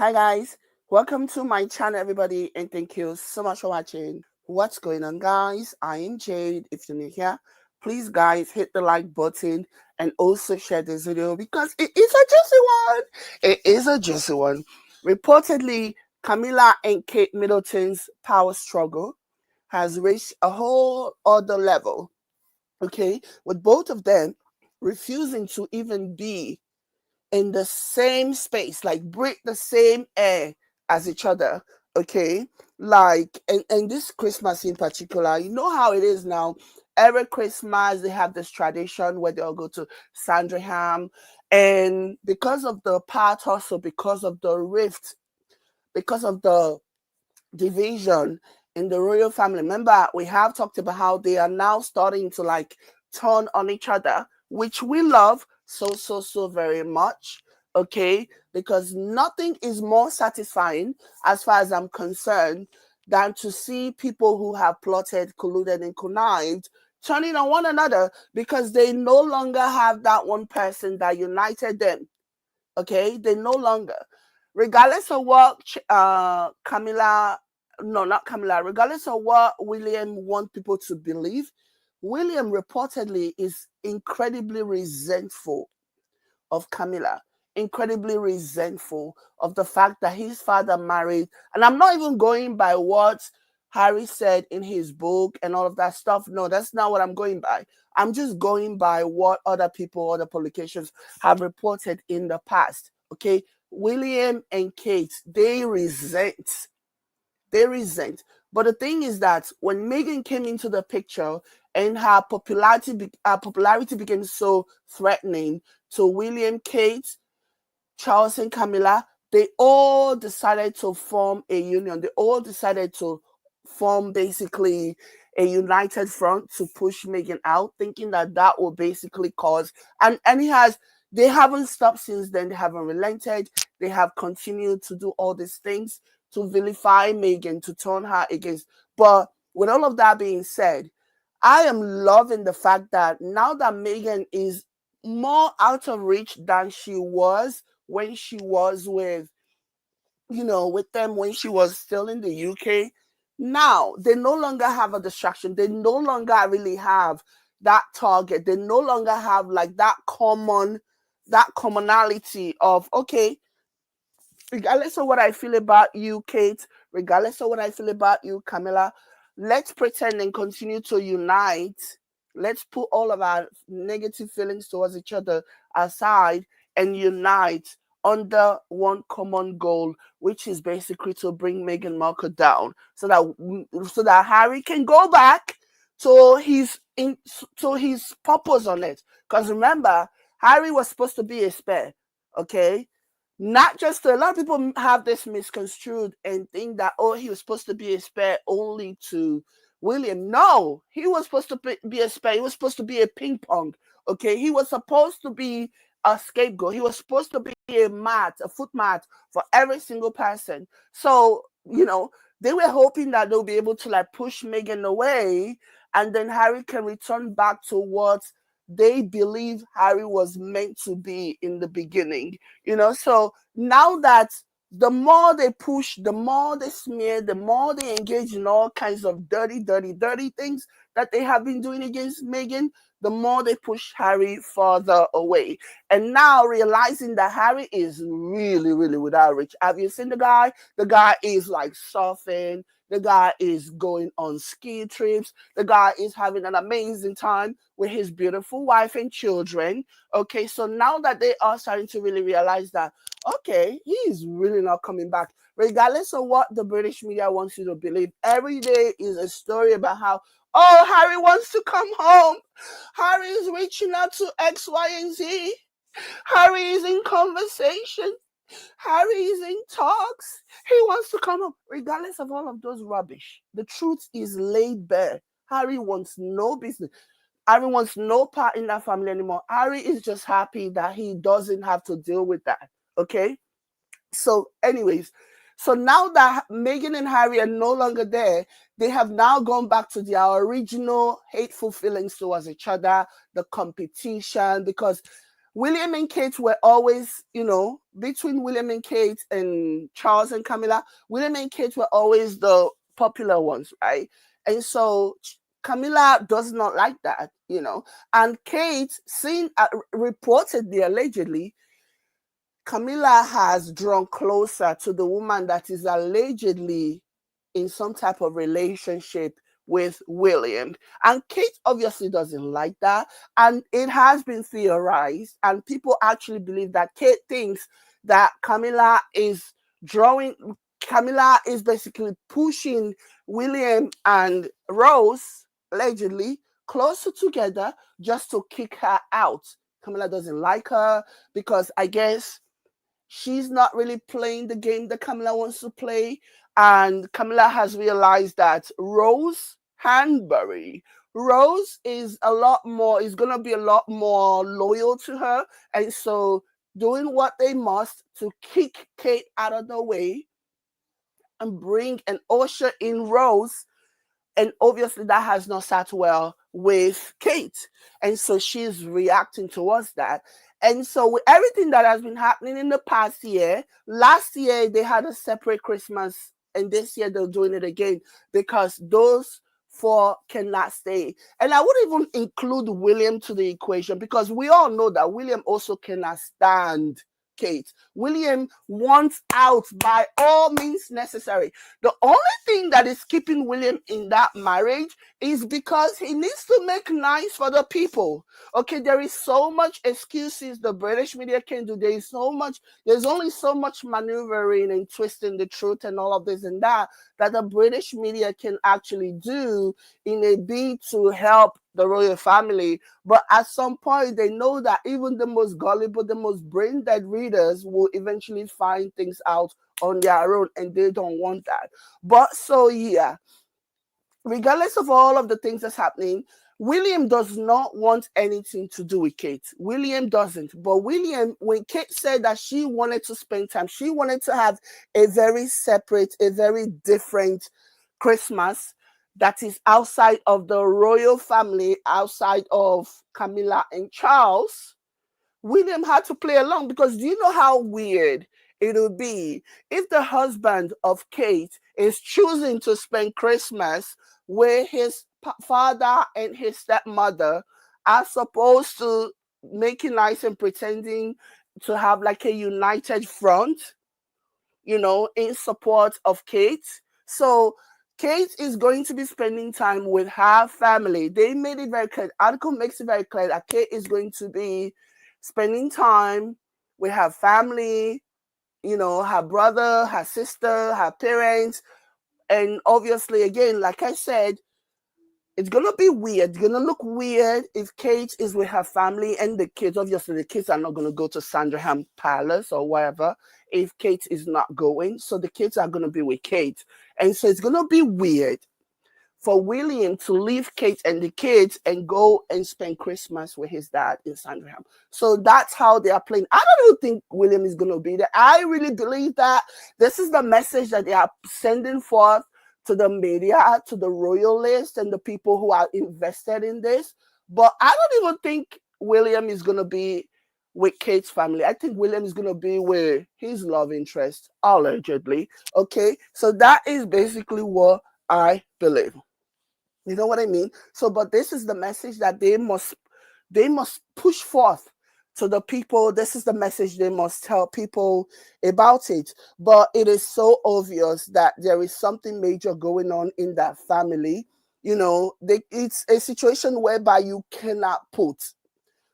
Hi guys, welcome to my channel everybody and thank you so much for watching. What's going on guys? I am Jade. If you're new here, please guys hit the like button and also share this video because it is a juicy one. It is a juicy one. Reportedly, Camilla and Kate Middleton's power struggle has reached a whole other level. Okay, with both of them refusing to even be in the same space, like breathe the same air as each other. Okay. Like, and this Christmas in particular, you know how it is now. Every Christmas, they have this tradition where they'll go to Sandringham. And because of the part also, because of the rift, because of the division in the royal family. Remember, we have talked about how they are now starting to like turn on each other, which we love so very much. Okay, because nothing is more satisfying, as far as I'm concerned, than to see people who have plotted, colluded, and connived turning on one another because they no longer have that one person that united them. Okay, they no longer, regardless of what Camilla, no, not Camilla, regardless of what William want people to believe, William reportedly is incredibly resentful of Camilla, incredibly resentful of the fact that his father married. And I'm not even going by what Harry said in his book and all of that stuff. No, that's not what I'm going by. I'm just going by what other people, other publications have reported in the past. Okay. William and Kate, they resent. They resent. But the thing is that when Meghan came into the picture and her popularity became so threatening to William, Kate, Charles, and Camilla, they all decided to form a union. They all decided to form basically a united front to push Meghan out, thinking that that will basically cause, and they haven't stopped since then. They haven't relented. They have continued to do all these things to vilify Meghan, to turn her against. But with all of that being said, I am loving the fact that now that Meghan is more out of reach than she was when she was with them when she was still in the UK. Now they no longer have a distraction. They no longer really have that target. They no longer have like that commonality of, okay, regardless of what I feel about you, Kate, regardless of what I feel about you, Camilla, let's pretend and continue to unite. Let's put all of our negative feelings towards each other aside and unite under one common goal, which is basically to bring Meghan Markle down, so that Harry can go back to his purpose on it. Because remember, Harry was supposed to be a spare, okay? Not just a lot of people have this misconstrued and think that, oh, he was supposed to be a spare only to William. No, he was supposed to be a spare. He was supposed to be a ping pong. Okay, he was supposed to be a scapegoat. He was supposed to be a foot mat for every single person. So they were hoping that they'll be able to like push Meghan away, and then Harry can return back to what they believe Harry was meant to be in the beginning. So now that the more they push, the more they smear, the more they engage in all kinds of dirty things that they have been doing against Meghan, the more they push Harry further away. And now realizing that Harry is really without reach. Have you seen the guy? The guy is like surfing. The guy is going on ski trips. The guy is having an amazing time with his beautiful wife and children. Okay, so now that they are starting to really realize that, okay, he is really not coming back. Regardless of what the British media wants you to believe, every day is a story about how, oh, Harry wants to come home. Harry is reaching out to X, Y, and Z. Harry is in conversation. Harry is in talks. He wants to come home. Regardless of all of those rubbish, the truth is laid bare. Harry wants no business. Harry wants no part in that family anymore. Harry is just happy that he doesn't have to deal with that. Okay? So, anyways, so now that Meghan and Harry are no longer there, they have now gone back to their original hateful feelings towards each other, the competition, because William and Kate were always, between William and Kate and Charles and Camilla, William and Kate were always the popular ones, right? And so Camilla does not like that. And Kate, seen reportedly, allegedly, Camilla has drawn closer to the woman that is allegedly in some type of relationship with William. And Kate obviously doesn't like that. And it has been theorized, and people actually believe that Kate thinks that Camilla is basically pushing William and Rose, allegedly, closer together just to kick her out. Camilla doesn't like her because I guess she's not really playing the game that Camilla wants to play. And Camilla has realized that Rose is going to be a lot more loyal to her. And so doing what they must to kick Kate out of the way and bring and usher in Rose. And obviously that has not sat well with Kate. And so she's reacting towards that. And so with everything that has been happening in the past year, last year they had a separate Christmas, and this year they're doing it again because those four cannot stay. And I would even include William to the equation because we all know that William also cannot stand Kate. William wants out by all means necessary. The only thing that is keeping William in that marriage is because he needs to make nice for the people. Okay, there is so much excuses the British media can do. There's only so much maneuvering and twisting the truth and all of this and that the British media can actually do in a bid to help the royal family. But at some point, they know that even the most gullible, the most brain-dead readers will eventually find things out on their own, and they don't want that. But so, yeah, regardless of all of the things that's happening, William does not want anything to do with Kate. William doesn't. But William, when Kate said that she wanted to spend time, she wanted to have a very separate, a very different Christmas that is outside of the royal family, outside of Camilla and Charles, William had to play along because do you know how weird it would be if the husband of Kate is choosing to spend Christmas where his father and his stepmother are supposed to making nice and pretending to have like a united front, in support of Kate. So Kate is going to be spending time with her family. They made it very clear. The article makes it very clear that Kate is going to be spending time with her family, her brother, her sister, her parents. And obviously, again, like I said, it's going to be weird. It's going to look weird if Kate is with her family and the kids. Obviously, the kids are not going to go to Sandringham Palace or wherever if Kate is not going. So the kids are going to be with Kate. And so it's going to be weird for William to leave Kate and the kids and go and spend Christmas with his dad in Sandringham. So that's how they are playing. I don't think William is going to be there. I really believe that this is the message that they are sending forth to the media, to the royalists and the people who are invested in this. But I don't even think William is going to be with Kate's family. I think William is going to be with his love interest, allegedly. Okay, so that is basically what I believe. You know what I mean? So, but this is the message that they must push forth to the people. This is the message they must tell people about it. But it is so obvious that there is something major going on in that family. It's a situation whereby you cannot put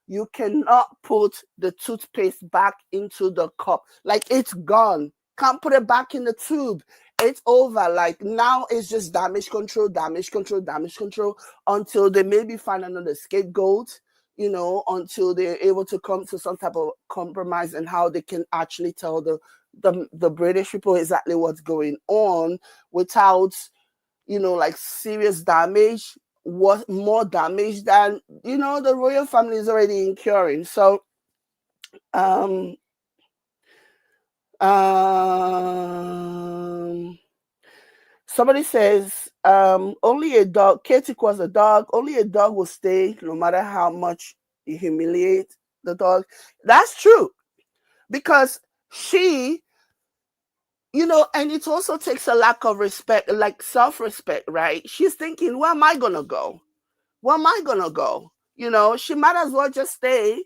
the toothpaste back into the cup. Like it's gone. Can't put it back in the tube. It's over. Like now it's just damage control until they maybe find another scapegoat, until they're able to come to some type of compromise and how they can actually tell the British people exactly what's going on without, like serious damage, was more damage than, the royal family is already incurring. So, somebody says, only a dog, Kate equals a dog, only a dog will stay no matter how much you humiliate. the dog. That's true. Because she, and it also takes a lack of respect, like self-respect, right? She's thinking, where am I gonna go? Where am I gonna go? She might as well just stay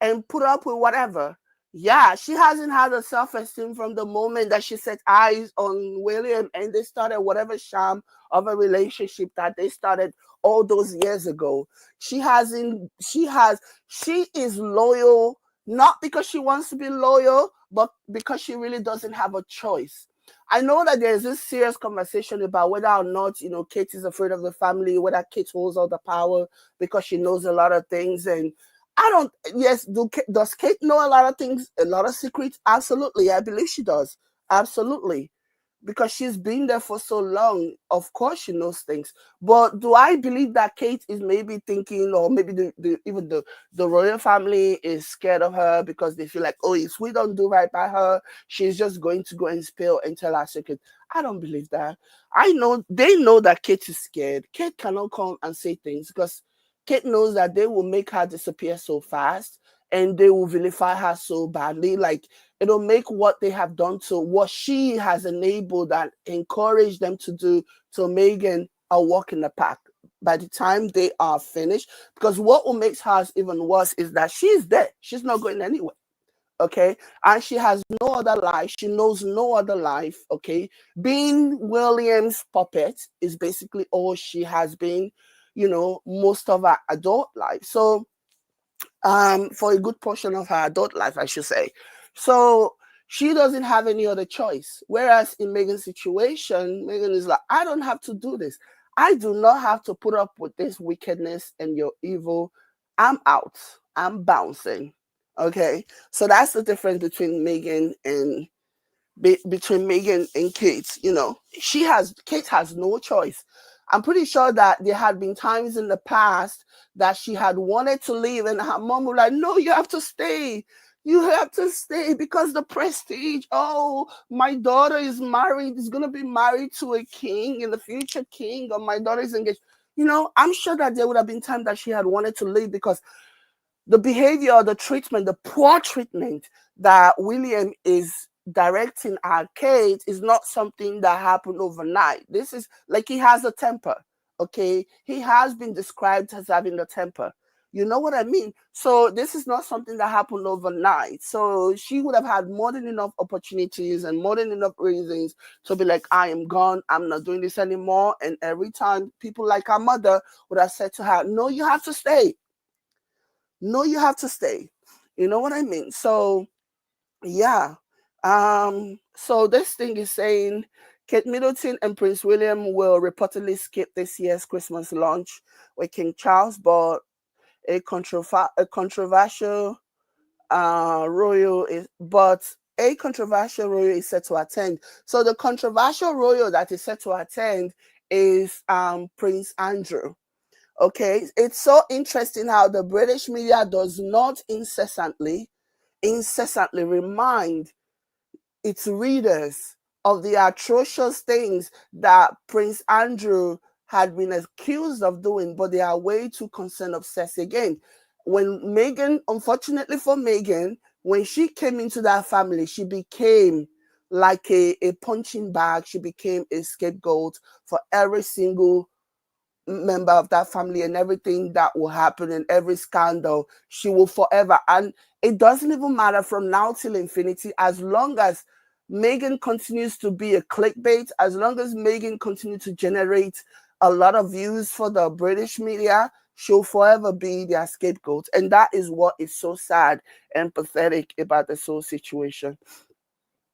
and put up with whatever. Yeah, she hasn't had a self-esteem from the moment that she set eyes on William and they started whatever sham of a relationship that they started all those years ago. She is loyal, not because she wants to be loyal, but because she really doesn't have a choice. I know that there's this serious conversation about whether or not, Kate is afraid of the family, whether Kate holds all the power because she knows a lot of things. And I don't, yes, does Kate know a lot of things, a lot of secrets? Absolutely. I believe she does. Absolutely. Because she's been there for so long. Of course she knows things. But do I believe that Kate is maybe thinking, or maybe even the royal family is scared of her because they feel like, oh, if we don't do right by her, she's just going to go and spill and tell our secret. I don't believe that. I know they know that Kate is scared. Kate cannot come and say things because Kate knows that they will make her disappear so fast and they will vilify her so badly. Like, it'll make what they have done to what she has enabled and encouraged them to do to Meghan a walk in the park by the time they are finished. Because what will make hers even worse is that she's dead. She's not going anywhere. Okay. And she has no other life. She knows no other life. Okay. Being William's puppet is basically all she has been, most of her adult life. So, for a good portion of her adult life, I should say. So she doesn't have any other choice. Whereas in Meghan's situation, Meghan is like, I don't have to do this. I do not have to put up with this wickedness and your evil. I'm out. I'm bouncing. Okay. So that's the difference between Meghan and between Meghan and Kate. Kate has no choice. I'm pretty sure that there had been times in the past that she had wanted to leave and her mom was like, no, you have to stay. You have to stay because the prestige. Oh, my daughter is married, is going to be married to a king, in the future king, or my daughter is engaged. I'm sure that there would have been time that she had wanted to leave because the behavior, the treatment, the poor treatment that William is directing at Kate is not something that happened overnight. This is like he has a temper. Okay. He has been described as having a temper. You know what I mean? So this is not something that happened overnight. So she would have had more than enough opportunities and more than enough reasons to be like, I am gone. I'm not doing this anymore. And every time people like her mother would have said to her, no, you have to stay. No, you have to stay. You know what I mean? So yeah. So this thing is saying Kate Middleton and Prince William will reportedly skip this year's Christmas lunch with King Charles, but a controversial royal is set to attend. So the controversial royal that is set to attend is Prince Andrew. Okay, it's so interesting how the British media does not incessantly remind its readers of the atrocious things that Prince Andrew had been accused of doing, but they are way too concerned obsessed again. When Meghan, unfortunately for Meghan, when she came into that family, she became like a punching bag. She became a scapegoat for every single member of that family and everything that will happen and every scandal. She will forever. And it doesn't even matter from now till infinity, as long as Meghan continues to be a clickbait, as long as Meghan continues to generate a lot of views for the British media, she'll forever be their scapegoat. And that is what is so sad and pathetic about this whole situation.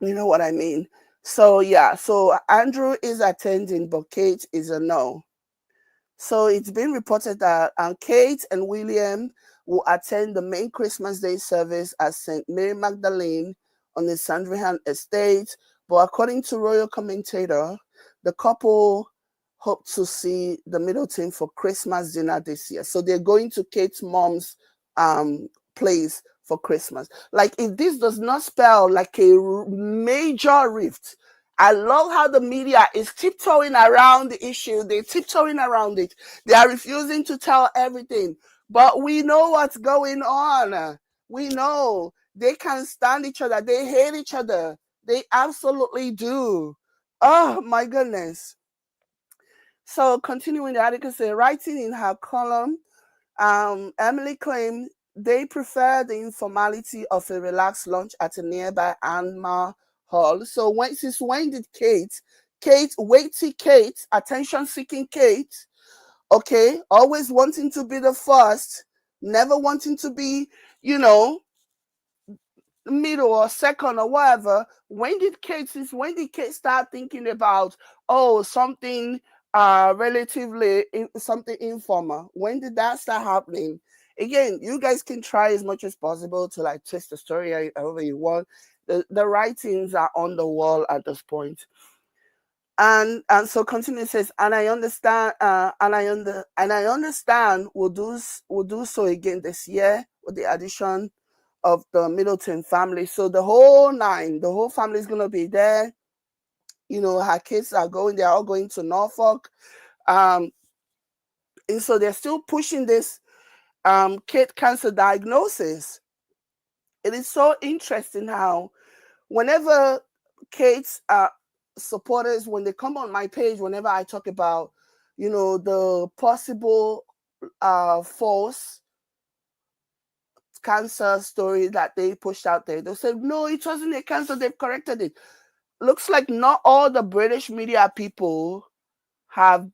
You know what I mean? So yeah, so Andrew is attending, but Kate is a no. So it's been reported that Kate and William will attend the main Christmas Day service at St. Mary Magdalene on the Sandringham estate. But according to royal commentator, the couple hope to see the Middleton for Christmas dinner this year. So they're going to Kate's mom's place for Christmas. Like, if this does not spell like a major rift, I love how the media is tiptoeing around the issue. They're tiptoeing around it. They are refusing to tell everything. But we know what's going on. We know they can't stand each other. They hate each other. They absolutely do. Oh my goodness. So continuing the article, say, writing in her column, Emily claimed they prefer the informality of a relaxed lunch at a nearby Anma Hall. So when did Kate, attention-seeking Kate, okay, always wanting to be the first, never wanting to be, you know, middle or second or whatever. When did Kate start thinking about, oh, something something informal? When did that start happening? Again, you guys can try as much as possible to like twist the story however you want. The writings are on the wall at this point. And so continue, says, and I understand, and I understand we'll do so again this year with the addition of the Middleton family. So the whole nine, the whole family is gonna be there. You know, her kids are going, they're all going to Norfolk. Um, and so they're still pushing this kid cancer diagnosis. It is so interesting how whenever Kate's supporters, when they come on my page, whenever I talk about, you know, the possible false cancer story that they pushed out there, they'll say, no, it wasn't a cancer, they've corrected it. Looks like not all the British media people have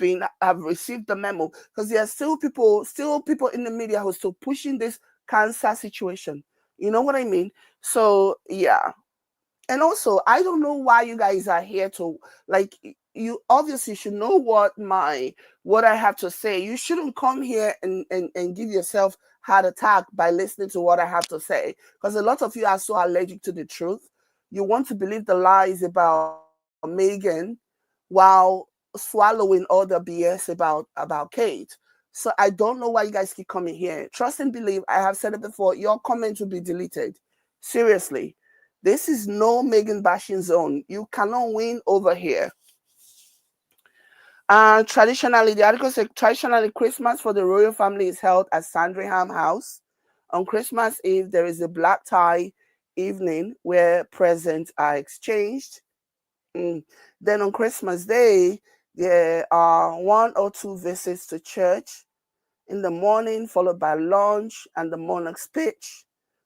received the memo, because there are still people in the media who are still pushing this cancer situation. You know what I mean? So yeah. And also, I don't know why you guys are here to, like, you obviously should know what I have to say. You shouldn't come here and give yourself heart attack by listening to what I have to say, because a lot of you are so allergic to the truth. You want to believe the lies about Meghan while swallowing all the BS about Kate. So I don't know why you guys keep coming here. Trust and believe, I have said it before, your comments will be deleted. Seriously. This is no Meghan bashing zone. You cannot win over here. Traditionally, the article says, traditionally, Christmas for the royal family is held at Sandringham House. On Christmas Eve, there is a black tie evening where presents are exchanged. Then on Christmas Day, there are one or two visits to church in the morning, followed by lunch and the monarch's speech.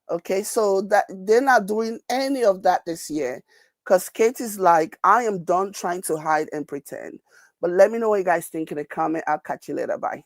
Okay, so that they're not doing any of that this year, because Kate is like, I am done trying to hide and pretend. But let me know what you guys think in the comment. I'll catch you later. Bye.